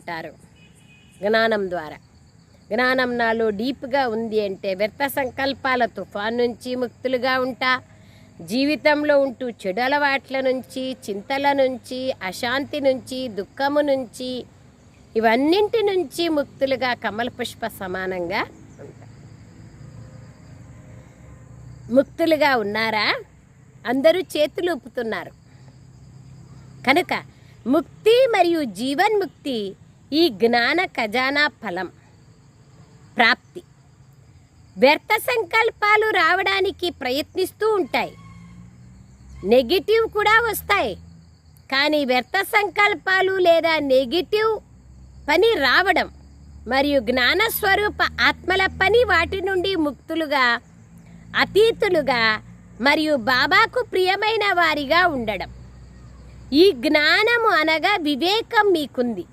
ఉంటారు జ్ఞానం ద్వారా. జ్ఞానం నాలో డీప్గా ఉంది అంటే వ్యర్థ సంకల్పాల తుఫాన్ నుంచి ముక్తులుగా ఉంటా, జీవితంలో ఉంటూ చెడు అలవాట్ల నుంచి, చింతల నుంచి, అశాంతి నుంచి, దుఃఖము నుంచి, ఇవన్నింటి నుంచి ముక్తులుగా కమల పుష్ప సమానంగా ఉంటా. ముక్తులుగా ఉన్నారా? అందరూ చేతులు ఊపుతున్నారు. కనుక ముక్తి మరియు జీవన్ముక్తి ఈ జ్ఞాన ఖజానా ఫలం ప్రాప్తి. వ్యర్థ సంకల్పాలు రావడానికి ప్రయత్నిస్తూ ఉంటాయి, నెగిటివ్ కూడా వస్తాయి. కానీ వ్యర్థ సంకల్పాలు లేదా నెగిటివ్ పని రావడం మరియు జ్ఞానస్వరూప ఆత్మల పని వాటి నుండి ముక్తులుగా, అతీతులుగా మరియు బాబాకు ప్రియమైన వారిగా ఉండడం. ఈ జ్ఞానము అనగా వివేకం మీకుంది.